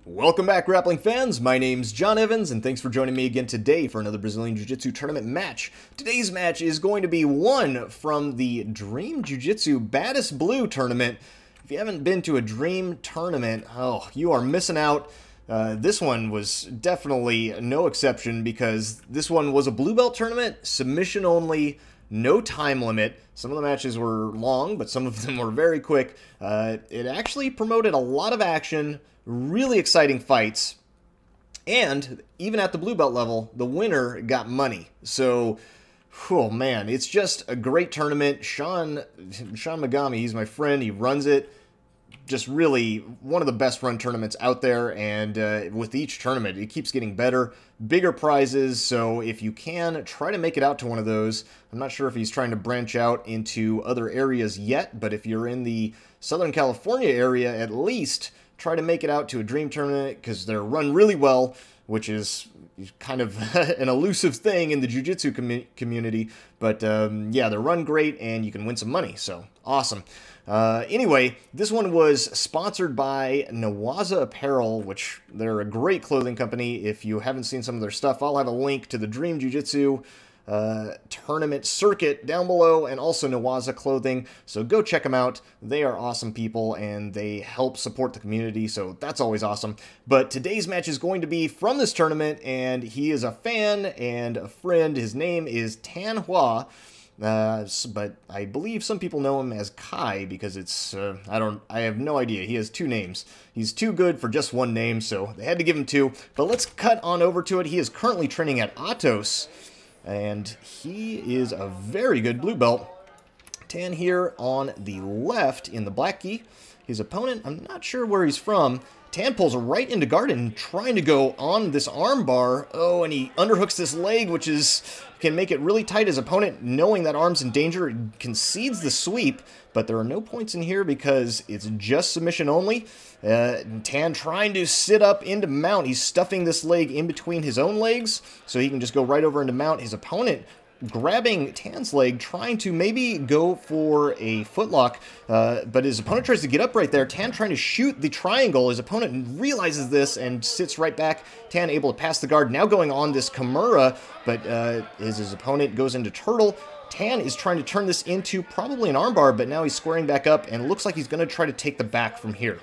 Welcome back, grappling fans. My name's John Evans, and thanks for joining me again today for another Brazilian Jiu-Jitsu tournament match. Today's match is going to be one from the Dream Jiu-Jitsu Baddest Blue tournament. If you haven't been to a Dream tournament, oh, you are missing out. This one was definitely no exception because this one was a blue belt tournament, submission only, no time limit. Some of the matches were long, but some of them were very quick. It actually promoted a lot of action, really exciting fights, and even at the blue belt level, the winner got money. So, oh man, it's just a great tournament. Sean Megami, he's my friend, he runs it. Just really one of the best run tournaments out there, and with each tournament, it keeps getting better, bigger prizes, so if you can, try to make it out to one of those. I'm not sure if he's trying to branch out into other areas yet, but if you're in the Southern California area, at least try to make it out to a Dream tournament, because they're run really well, which is kind of an elusive thing in the jiu-jitsu community, but yeah, they're run great, and you can win some money, so awesome. Anyway, this one was sponsored by Nawaza Apparel, which they're a great clothing company. If you haven't seen some of their stuff, I'll have a link to the Dream Jiu-Jitsu tournament circuit down below, and also Nawaza clothing, so go check them out. They are awesome people and they help support the community, so that's always awesome. But today's match is going to be from this tournament, and he is a fan and a friend. His name is Tan Hua, but I believe some people know him as Kai because it's I have no idea. He has two names. He's too good for just one name, so they had to give him two. But let's cut on over to it. He is currently training at Atos, and he is a very good blue belt. Tan here on the left in the black gi. His opponent, I'm not sure where he's from. Tan pulls right into guard and trying to go on this arm bar. Oh, and he underhooks this leg, which can make it really tight. His opponent, knowing that arm's in danger, concedes the sweep, but there are no points in here because it's just submission only. Tan trying to sit up into mount. He's stuffing this leg in between his own legs so he can just go right over into mount. His opponent grabbing Tan's leg, trying to maybe go for a footlock, but his opponent tries to get up right there. Tan trying to shoot the triangle. His opponent realizes this and sits right back. Tan able to pass the guard, now going on this Kimura, but his opponent goes into turtle. Tan is trying to turn this into probably an armbar, but now he's squaring back up, and it looks like he's going to try to take the back from here.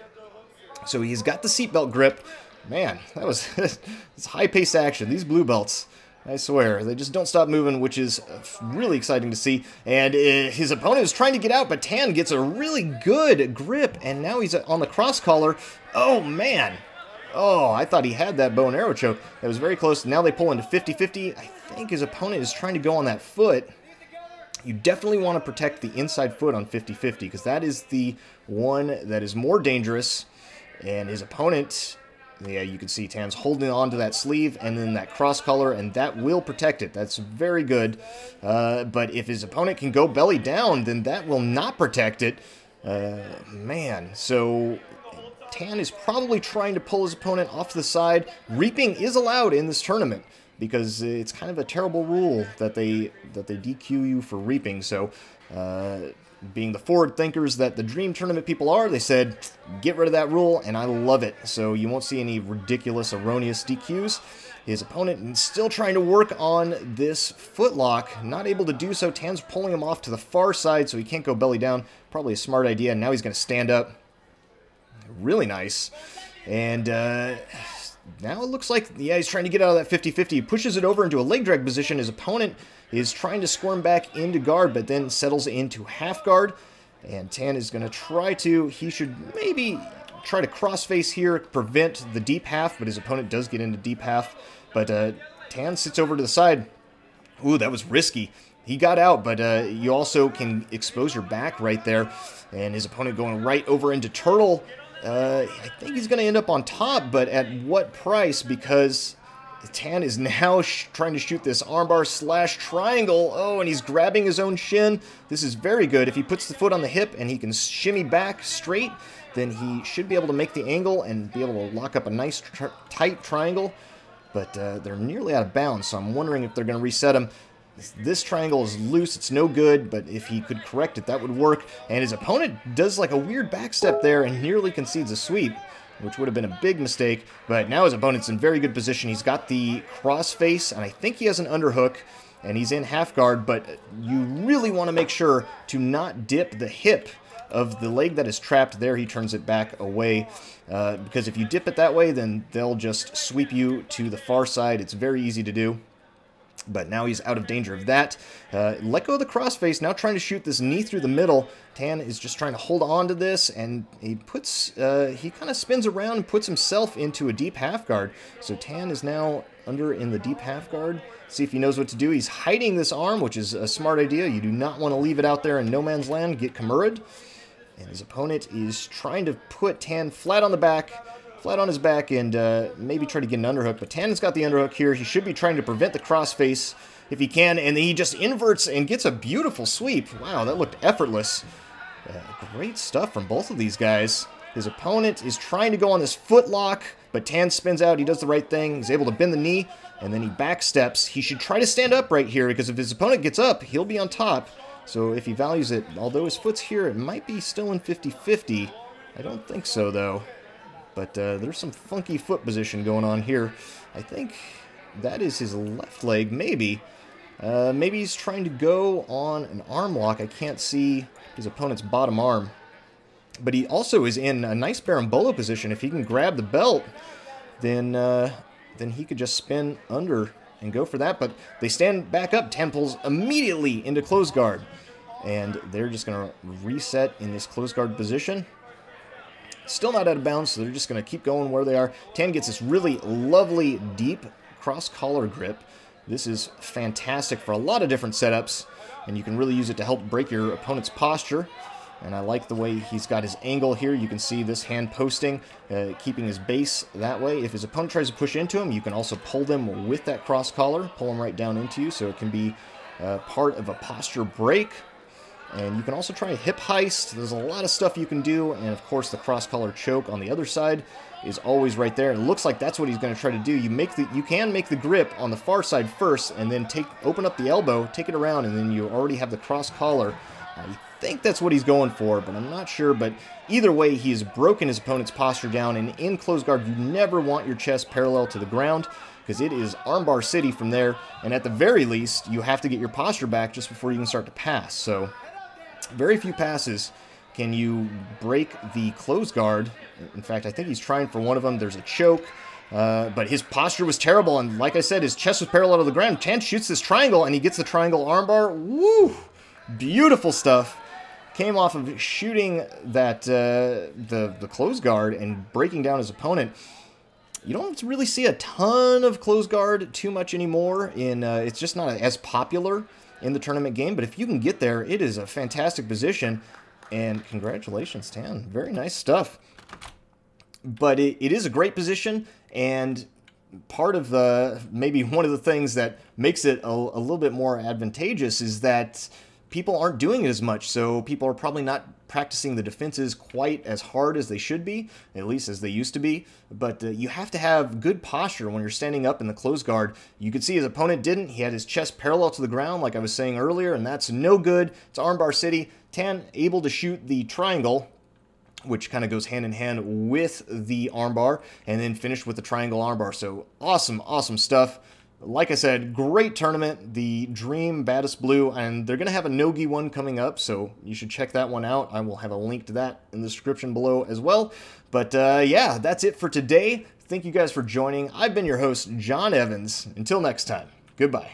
So he's got the seatbelt grip. Man, that was it's high-paced action. These blue belts, I swear, they just don't stop moving, which is really exciting to see. And his opponent is trying to get out, but Tan gets a really good grip, and now he's on the cross collar. Oh, man. Oh, I thought he had that bow and arrow choke. That was very close. Now they pull into 50-50. I think his opponent is trying to go on that foot. You definitely want to protect the inside foot on 50-50, because that is the one that is more dangerous. And his opponent, yeah, you can see Tan's holding on to that sleeve and then that cross collar, and that will protect it. That's very good. But if his opponent can go belly down, then that will not protect it. Man, so Tan is probably trying to pull his opponent off to the side. Reaping is allowed in this tournament because it's kind of a terrible rule that they DQ you for reaping. So being the forward thinkers that the Dream Tournament people are, they said, get rid of that rule, and I love it. So you won't see any ridiculous, erroneous DQs. His opponent is still trying to work on this footlock, not able to do so. Tan's pulling him off to the far side so he can't go belly down. Probably a smart idea. Now he's going to stand up. Really nice. And now it looks like, yeah, he's trying to get out of that 50-50. He pushes it over into a leg drag position. His opponent is trying to squirm back into guard, but then settles into half guard. And Tan is going to try to, he should maybe try to cross-face here, prevent the deep half, but his opponent does get into deep half. But Tan sits over to the side. Ooh, that was risky. He got out, but you also can expose your back right there. And his opponent going right over into turtle. I think he's going to end up on top, but at what price? Because Tan is now trying to shoot this armbar slash triangle. Oh, and he's grabbing his own shin. This is very good. If he puts the foot on the hip and he can shimmy back straight, then he should be able to make the angle and be able to lock up a nice tight triangle. But they're nearly out of bounds, so I'm wondering if they're going to reset him. This triangle is loose, it's no good, but if he could correct it, that would work. And his opponent does like a weird backstep there and nearly concedes a sweep. which would have been a big mistake, but now his opponent's in very good position. He's got the crossface, and I think he has an underhook, and he's in half guard, but you really want to make sure to not dip the hip of the leg that is trapped there. He turns it back away, because if you dip it that way, then they'll just sweep you to the far side. It's very easy to do. But now he's out of danger of that. Let go of the crossface, now trying to shoot this knee through the middle. Tan is just trying to hold on to this, and he kind of spins around and puts himself into a deep half guard. So Tan is now under in the deep half guard. See if he knows what to do. He's hiding this arm, which is a smart idea. You do not want to leave it out there in no man's land, get Kimura'd. And his opponent is trying to put Tan flat on his back, and maybe try to get an underhook. But Tan's got the underhook here. He should be trying to prevent the crossface if he can, and he just inverts and gets a beautiful sweep. Wow, that looked effortless. Great stuff from both of these guys. His opponent is trying to go on this foot lock, but Tan spins out. He does the right thing. He's able to bend the knee, and then he back steps. He should try to stand up right here, because if his opponent gets up, he'll be on top. So if he values it, although his foot's here, it might be still in 50-50. I don't think so, though. But there's some funky foot position going on here. I think that is his left leg, maybe. Maybe he's trying to go on an arm lock. I can't see his opponent's bottom arm. But he also is in a nice berimbolo position. If he can grab the belt, then he could just spin under and go for that. But they stand back up. Tan pulls immediately into close guard. And they're just going to reset in this close guard position. Still not out of bounds, so they're just going to keep going where they are. Tan gets this really lovely, deep cross-collar grip. This is fantastic for a lot of different setups, and you can really use it to help break your opponent's posture. And I like the way he's got his angle here. You can see this hand posting, keeping his base that way. If his opponent tries to push into him, you can also pull them with that cross-collar, pull them right down into you, so it can be part of a posture break. And you can also try a hip heist. There's a lot of stuff you can do, and of course the cross-collar choke on the other side is always right there. It looks like that's what he's going to try to do. You can make the grip on the far side first, and then open up the elbow, take it around, and then you already have the cross-collar. I think that's what he's going for, but I'm not sure. But either way, he has broken his opponent's posture down, and in close guard, you never want your chest parallel to the ground, because it is armbar city from there, and at the very least, you have to get your posture back just before you can start to pass. So very few passes can you break the close guard. In fact, I think he's trying for one of them. There's a choke, but his posture was terrible, and like I said, his chest was parallel to the ground. Tan shoots this triangle, and he gets the triangle armbar. Woo! Beautiful stuff. Came off of shooting that the close guard and breaking down his opponent. You don't really see a ton of close guard too much anymore. It's just not as popular in the tournament game, but if you can get there, it is a fantastic position, and congratulations, Tan. Very nice stuff. But it is a great position, and part of maybe one of the things that makes it a little bit more advantageous is that people aren't doing it as much, so people are probably not practicing the defenses quite as hard as they should be, at least as they used to be. But you have to have good posture when you're standing up in the close guard. You could see his opponent didn't. He had his chest parallel to the ground, like I was saying earlier, and that's no good. It's armbar city. Tan able to shoot the triangle, which kind of goes hand in hand with the armbar, and then finish with the triangle armbar. So awesome, awesome stuff. Like I said, great tournament, the Dream Baddest Blue, and they're going to have a Nogi one coming up, so you should check that one out. I will have a link to that in the description below as well. But yeah, that's it for today. Thank you guys for joining. I've been your host, John Evans. Until next time, goodbye.